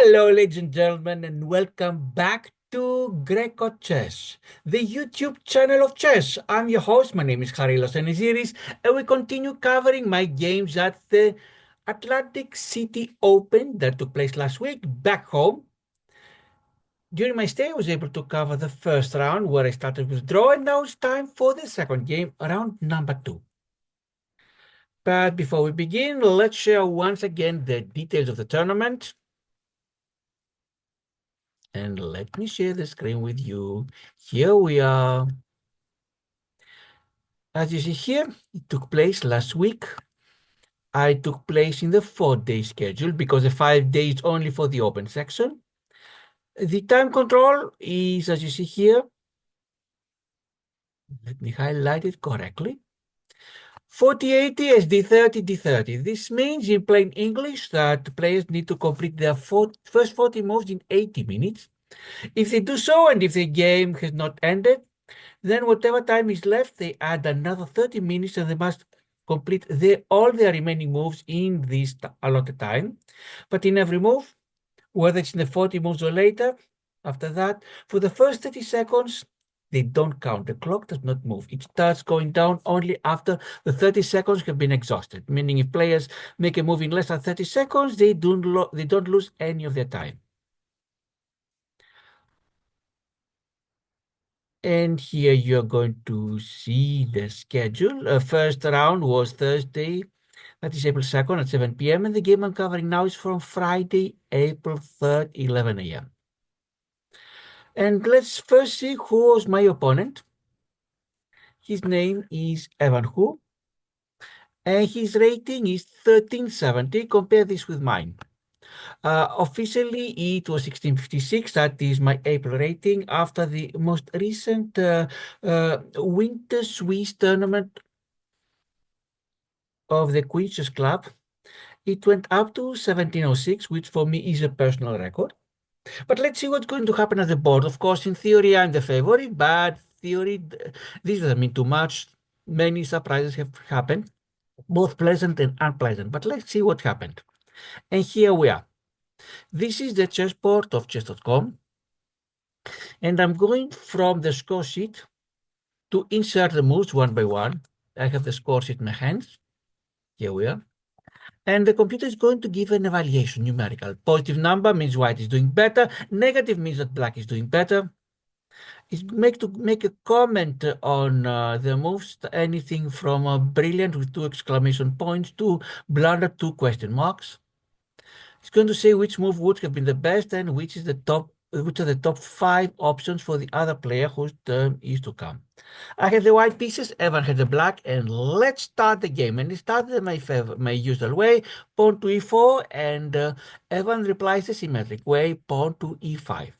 Hello, ladies and gentlemen, and welcome back to grecochess, the YouTube channel of chess. I'm your host. My name is Harilos Eniziris, and we continue covering my games at the Atlantic City Open that took place last week back home. During my stay, I was able to cover the first round where I started with draw, and now it's time for the second game, round number 2. But before we begin, let's share once again the details of the tournament. And let me share the screen with you. Here we are. As you see here, it took place last week. I took place in the 4-day schedule because the 5 days only for the open section. The time control is, as you see here, let me highlight it correctly. 4080 as D30, D30. This means in plain English that players need to complete their first 40 moves in 80 minutes. If they do so and if the game has not ended, then whatever time is left, they add another 30 minutes and they must complete all their remaining moves in this allotted time. But in every move, whether it's in the 40 moves or later, after that, for the first 30 seconds, they don't count. The clock does not move. It starts going down only after the 30 seconds have been exhausted, meaning if players make a move in less than 30 seconds, they don't lose any of their time. And here you're going to see the schedule. First round was Thursday, that is April 2nd at 7 p.m. And the game I'm covering now is from Friday, April 3rd, 11 a.m. And let's first see who was my opponent. His name is Evan Hu, and his rating is 1370. Compare this with mine. Officially, it was 1656. That is my April rating after the most recent Winter Swiss tournament of the Queen's Club. It went up to 1706, which for me is a personal record. But let's see what's going to happen at the board. Of course, in theory, I'm the favorite, but theory, this doesn't mean too much. Many surprises have happened, both pleasant and unpleasant. But let's see what happened. And here we are. This is the chessboard of chess.com. And I'm going from the score sheet to insert the moves one by one. I have the score sheet in my hands. Here we are. And the computer is going to give an evaluation numerical. Positive number means white is doing better. Negative means that black is doing better. It's make a comment on the moves, anything from brilliant with 2 exclamation points to blunder 2 question marks. It's going to say which move would have been the best and which are the top 5 options for the other player whose turn is to come. I have the white pieces, Evan has the black, and let's start the game. And it started in my usual way, pawn to e4, and Evan replies the symmetric way, pawn to e5.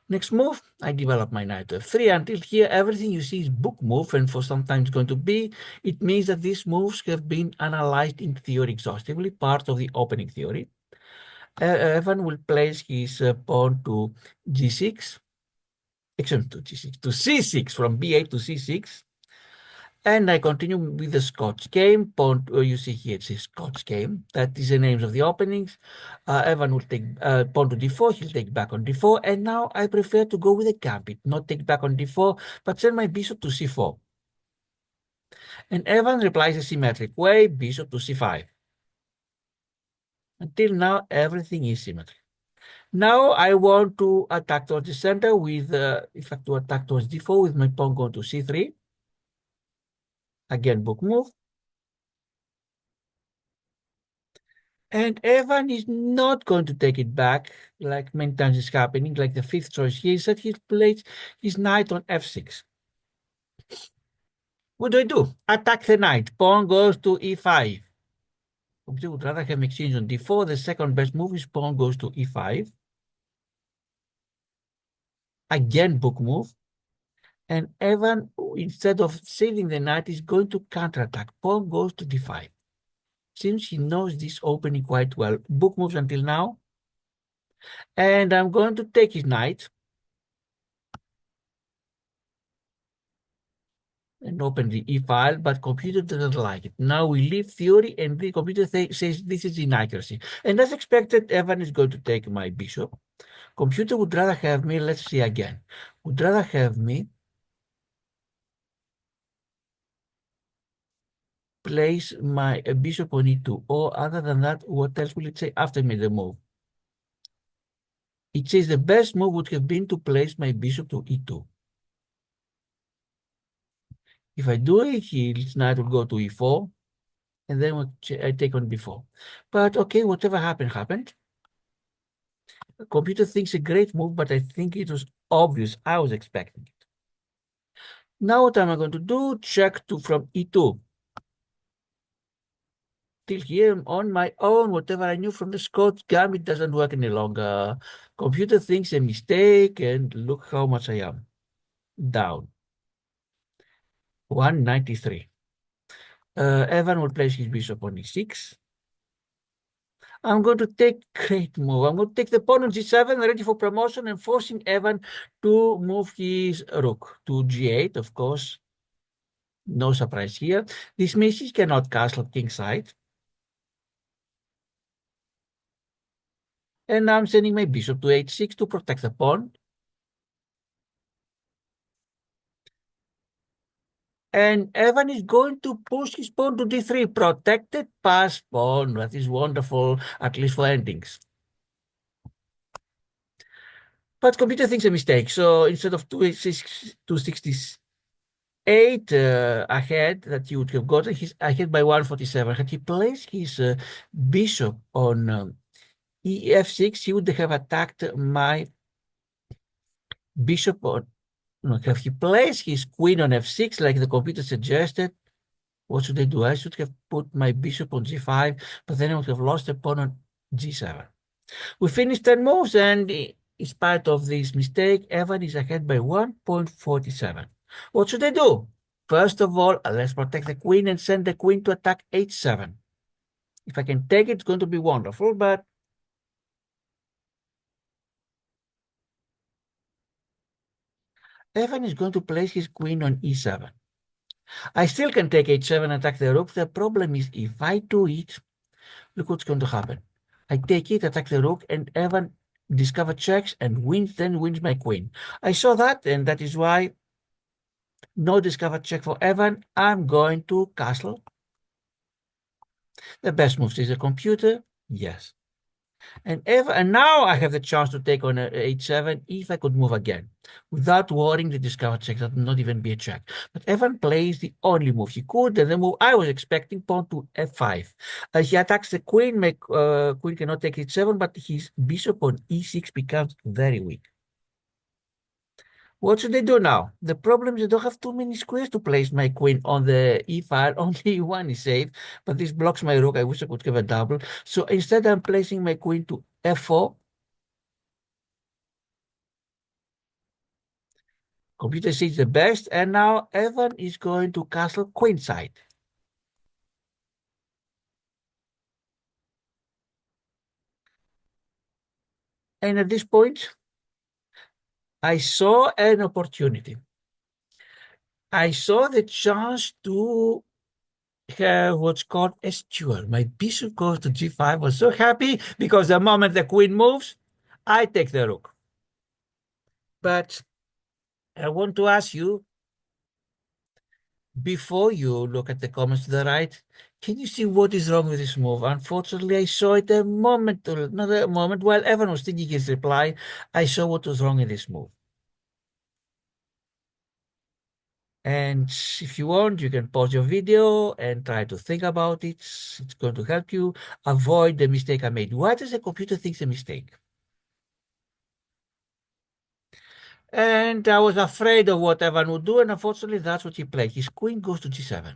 Next move, I develop my knight to f3. Until here, everything you see is book move, and for some time it's going to be. It means that these moves have been analyzed in theory exhaustively, part of the opening theory. Evan will place his pawn to g6, excuse to g6, to c6, from b8 to c6. And I continue with the Scotch game. Pawn, you see here it's a Scotch game. That is the names of the openings. Evan will take pawn to d4. He'll take back on d4. And now I prefer to go with a gambit, not take back on d4, but send my bishop to c4. And Evan replies a symmetric way, bishop to c5. Until now, everything is symmetric. Now I want to attack towards the center with, in fact, to attack towards d4 with my pawn going to c3. Again, book move. And Evan is not going to take it back, like many times is happening, like the 5th choice here is that he plays his knight on f6. What do? Attack the knight. Pawn goes to e5. I would rather have exchange on d4. The second best move is pawn goes to e5. Again, book move. And Evan, instead of saving the knight, is going to counterattack. Pawn goes to d5. Seems he knows this opening quite well. Book moves until now. And I'm going to take his knight. and open the e-file, but computer doesn't like it. Now we leave theory, and the computer says this is inaccuracy. And as expected, Evan is going to take my bishop. Computer would rather have me, let's see again, would rather have me place my bishop on e2. Or other than that, what else will it say after me the move? It says the best move would have been to place my bishop to e2. If I do it, his knight will go to e4, and then I take on b4. But okay, whatever happened, happened. The computer thinks a great move, but I think it was obvious. I was expecting it. Now what am I going to do? Check to from e2. Till here on my own, whatever I knew from the Scots gambit doesn't work any longer. Computer thinks a mistake, and look how much I am. Down. 193. Evan will place his bishop on e6. I'm going to take great move. I'm going to take the pawn on g7, ready for promotion, and forcing Evan to move his rook to g8, of course. No surprise here. This means he cannot castle kingside. And I'm sending my bishop to h6 to protect the pawn. And Evan is going to push his pawn to d3. Protected pass pawn. That is wonderful, at least for endings. But computer thinks a mistake. So instead of 268 ahead that you would have gotten, he's ahead by 147. Had he placed his bishop on ef6, he would have attacked my bishop on. No, have he placed his queen on f6 like the computer suggested? What should I do? I should have put my bishop on g5, but then I would have lost the pawn on g7. We finished 10 moves, and in spite of this mistake, Evan is ahead by 1.47. What should I do? First of all, let's protect the queen and send the queen to attack h7. If I can take it, it's going to be wonderful, but Evan is going to place his queen on e7. I still can take h7 and attack the rook. The problem is if I do it, look what's going to happen. I take it, attack the rook, and Evan discover checks and wins, then wins my queen. I saw that, and that is why no discover check for Evan. I'm going to castle. The best move is a computer. Yes. And now I have the chance to take on a h7 if I could move again without worrying the discover check. That would not even be a check. But Evan plays the only move he could, and the move I was expecting, pawn to f5. He attacks the queen. My queen cannot take h7, but his bishop on e6 becomes very weak. What should I do now? The problem is I don't have too many squares to place my queen on the e-file. Only one is safe, but this blocks my rook. I wish I could have a double. So instead, I'm placing my queen to f4. Computer sees the best, and now Evan is going to castle queenside. And at this point, I saw an opportunity. I saw the chance to have what's called a duel. My bishop goes to g5. I was so happy because the moment the queen moves, I take the rook. But I want to ask you, before you look at the comments to the right, can you see what is wrong with this move? Unfortunately, I saw it a moment, another moment, while Evan was thinking his reply, I saw what was wrong in this move. And if you want, you can pause your video and try to think about it. It's going to help you avoid the mistake I made. Why does the computer think a mistake? And I was afraid of what Evan would do, and unfortunately, that's what he played. His queen goes to g7.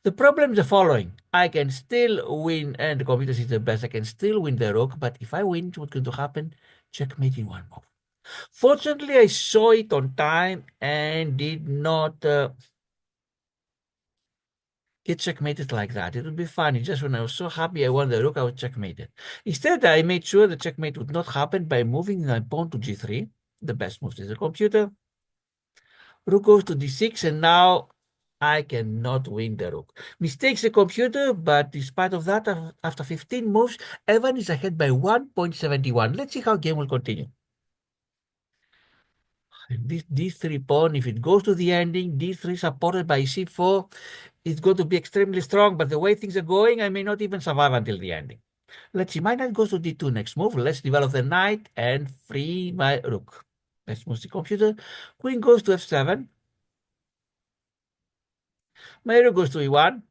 The problem is the following. I can still win, and the computer sees the best. I can still win the rook, but if I win, what's going to happen? Checkmate in one move. Fortunately, I saw it on time and did not get checkmated like that. It would be funny. Just when I was so happy I won the rook, I was checkmated. Instead, I made sure the checkmate would not happen by moving my pawn to g3. The best move is the computer. Rook goes to d6, and now I cannot win the rook. Mistakes the computer, but despite of that, after 15 moves, Evan is ahead by 1.71. Let's see how game will continue. This d3 pawn, if it goes to the ending, d3 supported by c4, it's going to be extremely strong, but the way things are going, I may not even survive until the ending. Let's see, my knight goes to d2 next move. Let's develop the knight and free my rook. Let's move the computer. Queen goes to f7. My rook goes to e1.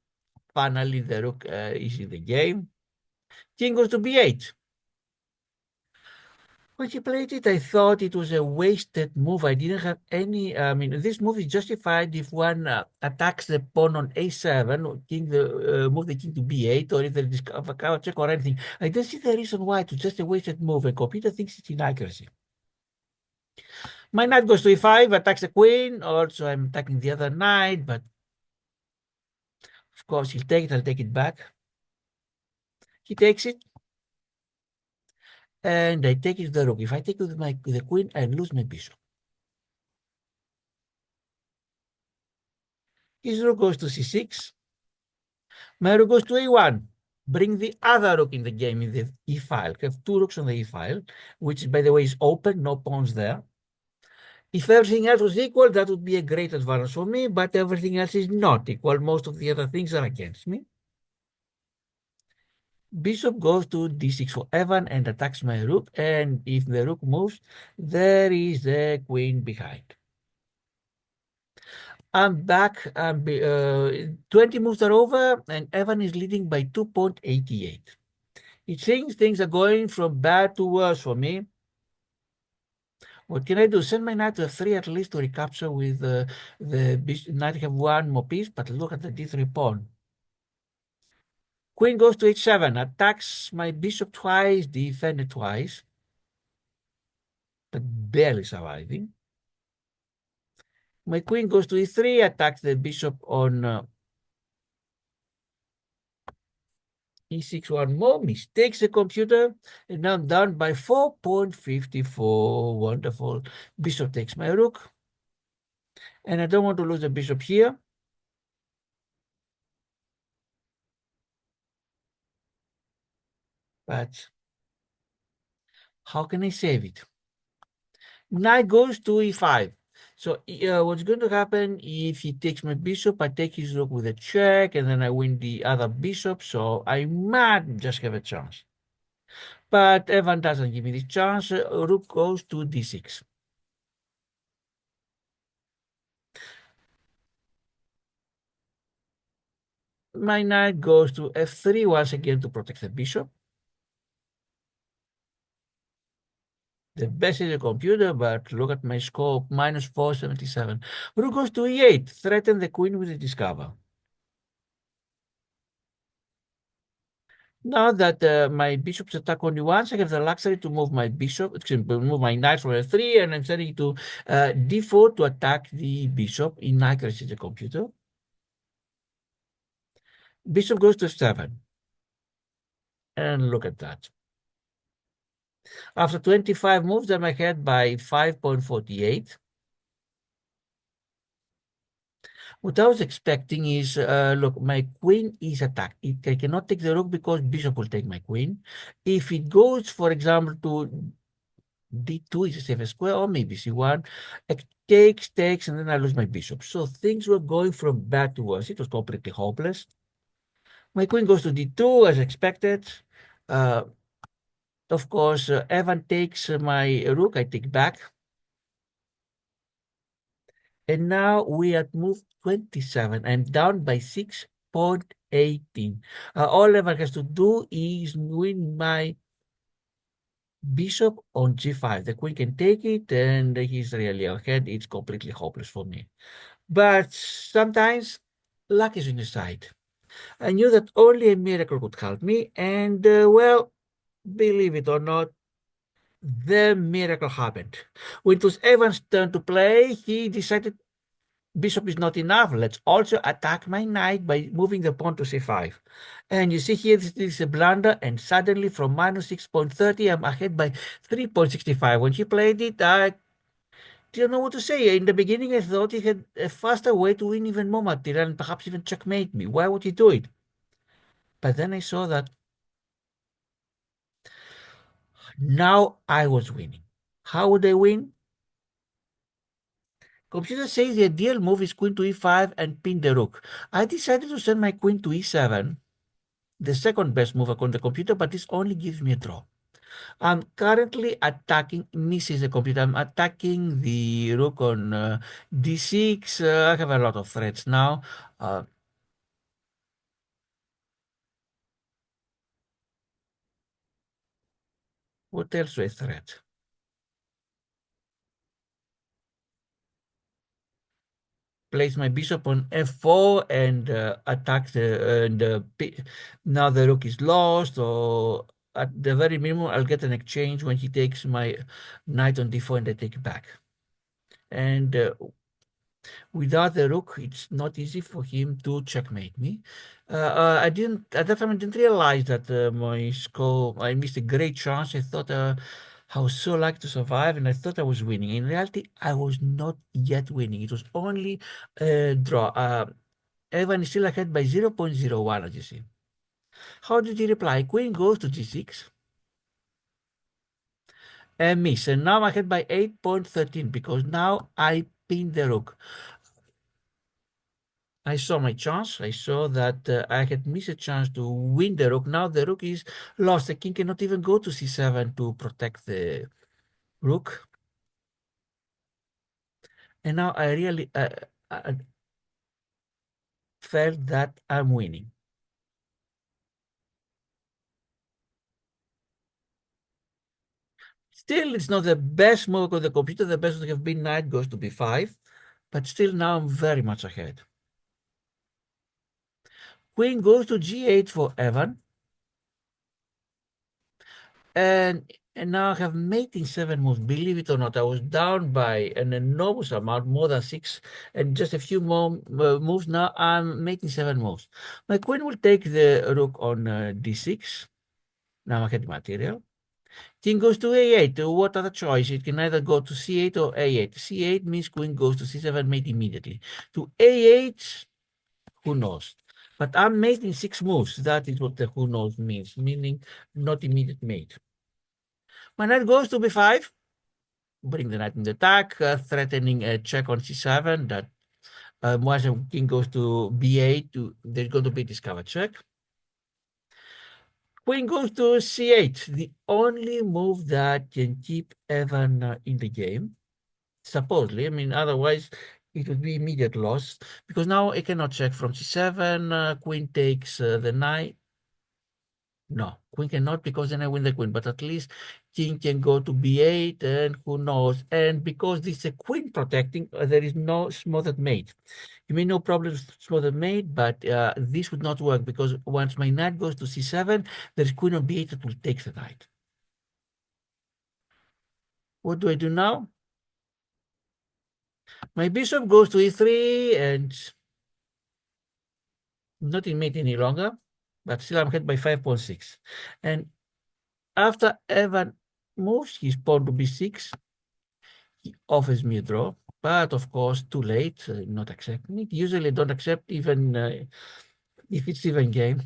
Finally, the rook is in the game. King goes to b8. When he played it, I thought it was a wasted move. I didn't have any. I mean, this move is justified if one attacks the pawn on a7, or move the king to b8, or if there is a counter check or anything. I don't see the reason why it's just a wasted move. A computer thinks it's inaccuracy. My knight goes to e5, attacks the queen. Also, I'm attacking the other knight, but of course he'll take it. I'll take it back. He takes it, and I take it with the rook. If I take it with the queen, I lose my bishop. His rook goes to c6. My rook goes to a1. Bring the other rook in the game in the e file. Have two rooks on the e file, which by the way is open, no pawns there. If everything else was equal, that would be a great advantage for me, but everything else is not equal. Most of the other things are against me. Bishop goes to d6 for Evan and attacks my rook, and if the rook moves, there is the queen behind. I'm back. 20 moves are over, and Evan is leading by 2.88. It seems things are going from bad to worse for me. What can I do? Send my knight to f3 at least to recapture with the knight have one more piece, but look at the d3 pawn. Queen goes to h7, attacks my bishop twice, defended twice, but barely surviving. My queen goes to e3, attacks the bishop on e6 one more, mistakes the computer, and now I'm down by 4.54. Wonderful. Bishop takes my rook, and I don't want to lose the bishop here. But how can I save it? Knight goes to e5. So what's going to happen if he takes my bishop, I take his rook with a check, and then I win the other bishop, so I might just have a chance. But Evan doesn't give me this chance. Rook goes to d6. My knight goes to f3 once again to protect the bishop. The best is the computer, but look at my score, minus 477. Rook goes to e8, threaten the queen with a discover. Now that my bishop's attack only once, I have the luxury to move my bishop, move my knight from f3, and I'm setting to d4 to attack the bishop. Inaccuracy the computer. Bishop goes to f7. And look at that. After 25 moves, I'm ahead by 5.48. What I was expecting is, look, my queen is attacked. I cannot take the rook because bishop will take my queen. If it goes, for example, to d2 is a safe square, or maybe c1, it takes, and then I lose my bishop. So things were going from bad to worse. It was completely hopeless. My queen goes to d2 as expected. Uh, of course, Evan takes my rook. I take back. And now we at move 27. I'm down by 6.18. All Evan has to do is win my bishop on g5. The queen can take it, and he's really ahead. It's completely hopeless for me. But sometimes luck is on your side. I knew that only a miracle could help me, and well, believe it or not, the miracle happened. When it was Evan's turn to play, he decided bishop is not enough. Let's also attack my knight by moving the pawn to c5. And you see here, this is a blunder, and suddenly from minus 6.30, I'm ahead by 3.65. When he played it, I Didn't know what to say. In the beginning, I thought he had a faster way to win even more material and perhaps even checkmate me. Why would he do it? But then I saw that now I was winning. How would I win? Computer says the ideal move is queen to e5 and pin the rook. I decided to send my queen to e7, the second best move according to the computer, but this only gives me a draw. I'm currently attacking, this is a computer, I'm attacking the rook on d6. I have a lot of threats now. Uh, what else do I threat? Place my bishop on f4 and attack now the rook is lost, or at the very minimum I'll get an exchange when he takes my knight on d4 and I take it back. And without the rook, it's not easy for him to checkmate me. I didn't at that time. I didn't realize that my score. I missed a great chance. I thought I was so lucky to survive, and I thought I was winning. In reality, I was not yet winning. It was only a draw. Evan is still ahead by 0.01, as you see. How did he reply? Queen goes to g6. And miss. And now I'm ahead by 8.13 because now I pinned the rook. I saw my chance. I saw that I had missed a chance to win the rook. Now the rook is lost. The king cannot even go to c7 to protect the rook. And now I really felt that I'm winning. Still, it's not the best move on the computer. The best would have been knight goes to b5. But still, now I'm very much ahead. Queen goes to g8 for Evan. And now I have mate in 7 moves. Believe it or not, I was down by an enormous amount, more than 6, and just a few more moves. Now I'm making 7 moves. My queen will take the rook on d6. Now I get material. King goes to a8. What other choice? It can either go to c8 or a8. c8 means queen goes to c7, mate immediately. To a8, who knows? But I'm making 6 moves. That is what the who knows means, meaning not immediate mate. My knight goes to b5, bring the knight in the attack, threatening a check on c7. That once the king goes to b8, there's going to be discovered check. Queen goes to c8, the only move that can keep Evan in the game, supposedly. I mean, otherwise it would be immediate loss because now it cannot check from c7. Queen takes the knight. No, queen cannot because then I win the queen. But at least king can go to b8 and who knows. And because this is a queen protecting, there is no smothered mate. You may no problem smothered mate, but this would not work because once my knight goes to c7, there is queen on b8 that will take the knight. What do I do now? My bishop goes to e3 and not in mate any longer, but still I'm ahead by 5.6. And after Evan moves his pawn to b6, he offers me a draw, but of course, too late, not accepting it. Usually don't accept even if it's even game.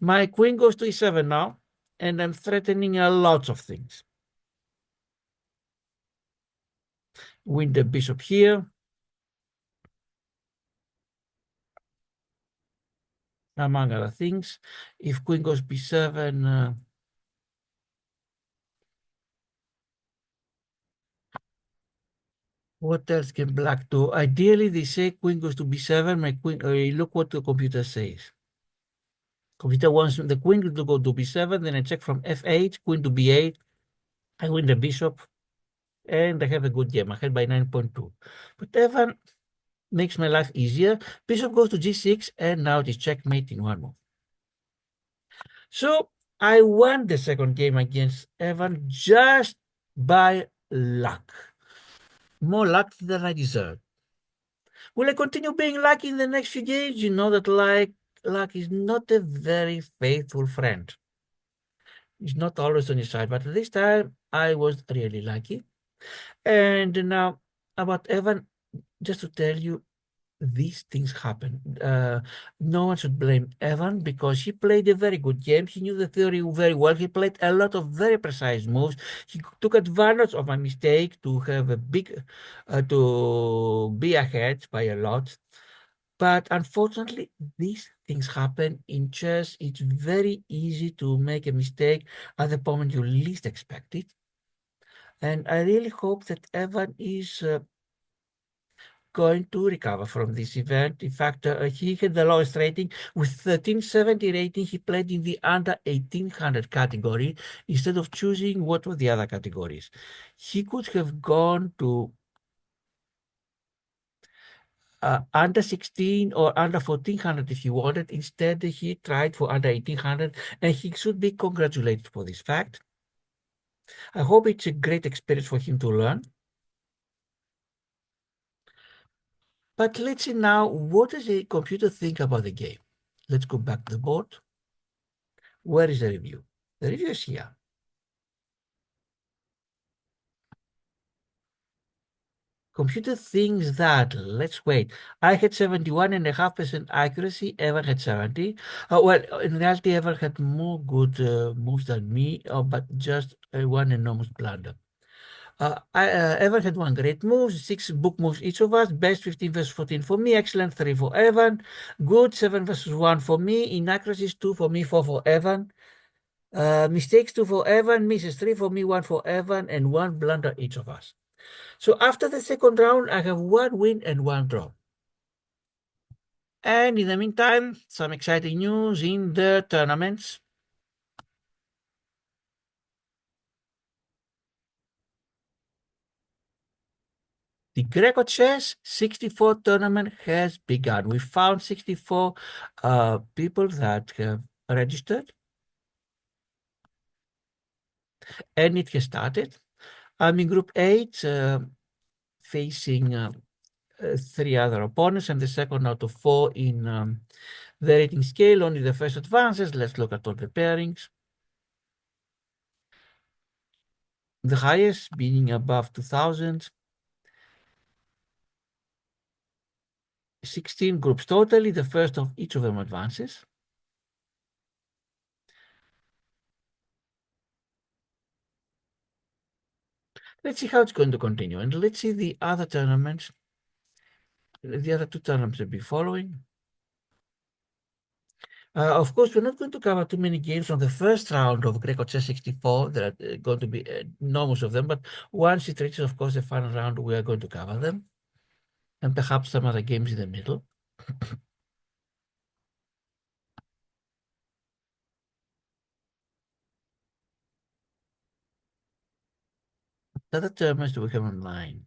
My queen goes to e7 now, and I'm threatening lots of things. Win the bishop here. Among other things. If queen goes b7, what else can black do? Ideally, they say queen goes to b7. My queen, look what the computer says. Computer wants the queen to go to b7, then I check from f8, queen to b8. I win the bishop, and I have a good game. I had by 9.2. But Evan makes my life easier. Bishop goes to g6, and now it is checkmate in 1 move. So I won the second game against Evan just by luck. More luck than I deserved. Will I continue being lucky in the next few games? You know that luck is not a very faithful friend. It's not always on your side, but this time I was really lucky. And now about Evan, just to tell you, these things happen. No one should blame Evan because he played a very good game. He knew the theory very well. He played a lot of very precise moves. He took advantage of my mistake to have a big, to be ahead by a lot. But unfortunately, these things happen in chess. It's very easy to make a mistake at the moment you least expect it. And I really hope that Evan is going to recover from this event. In fact, he had the lowest rating with 1370 rating. He played in the under 1800 category instead of choosing what were the other categories. He could have gone to under 16 or under 1400 if he wanted. Instead, he tried for under 1800, and he should be congratulated for this fact. I hope it's a great experience for him to learn. But let's see now, what does the computer think about the game? Let's go back to the board. Where is the review? The review is here. Computer thinks that, let's wait. I had 71.5% accuracy, Ever had 70. Well, in reality, Ever had more good moves than me, but just one enormous blunder. Evan had one great move, 6 book moves each of us, best 15 versus 14 for me, excellent 3 for Evan, good 7 versus 1 for me, inaccuracies 2 for me, 4 for Evan, mistakes 2 for Evan, misses 3 for me, 1 for Evan, and 1 blunder each of us. So after the second round, I have 1 win and 1 draw. And in the meantime, some exciting news in the tournaments. The grecochess 64 tournament has begun. We found 64 people that have registered, and it has started. I'm in group 8, facing 3 other opponents, and the second out of 4 in the rating scale. Only the first advances. Let's look at all the pairings. The highest being above 2000. 16 groups totally. The first of each of them advances. Let's see how it's going to continue. And let's see the other tournaments. The other 2 tournaments will be following. Of course, we're not going to cover too many games on the first round of grecochess 64. There are going to be enormous of them. But once it reaches, of course, the final round, we are going to cover them. And perhaps some other games in the middle. The other tournaments do we have online?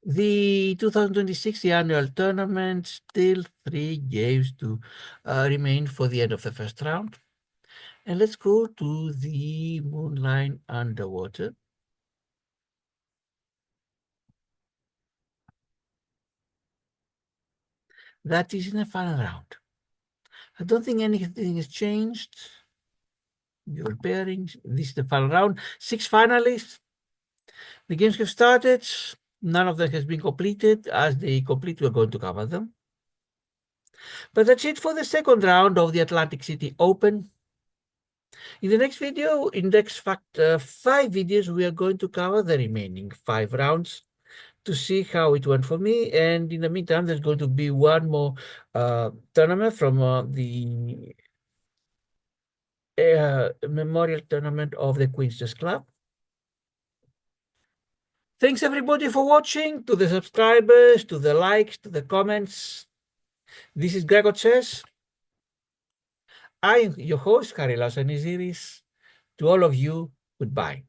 The 2026 the annual tournament, still 3 games to remain for the end of the first round. And let's go to the Moonline Underwater. That is in the final round. I don't think anything has changed. Your pairings. This is the final round. 6 finalists. The games have started. None of them has been completed. As they complete, we're going to cover them. But that's it for the second round of the Atlantic City Open. In the next video, in next 5 videos, we are going to cover the remaining 5 rounds to see how it went for me. And in the meantime, there's going to be one more tournament from the memorial tournament of the Queen's Chess Club. Thanks everybody for watching, to the subscribers, to the likes, to the comments. This is grecochess. I am your host, Karilaos Aniziris. To all of you, goodbye.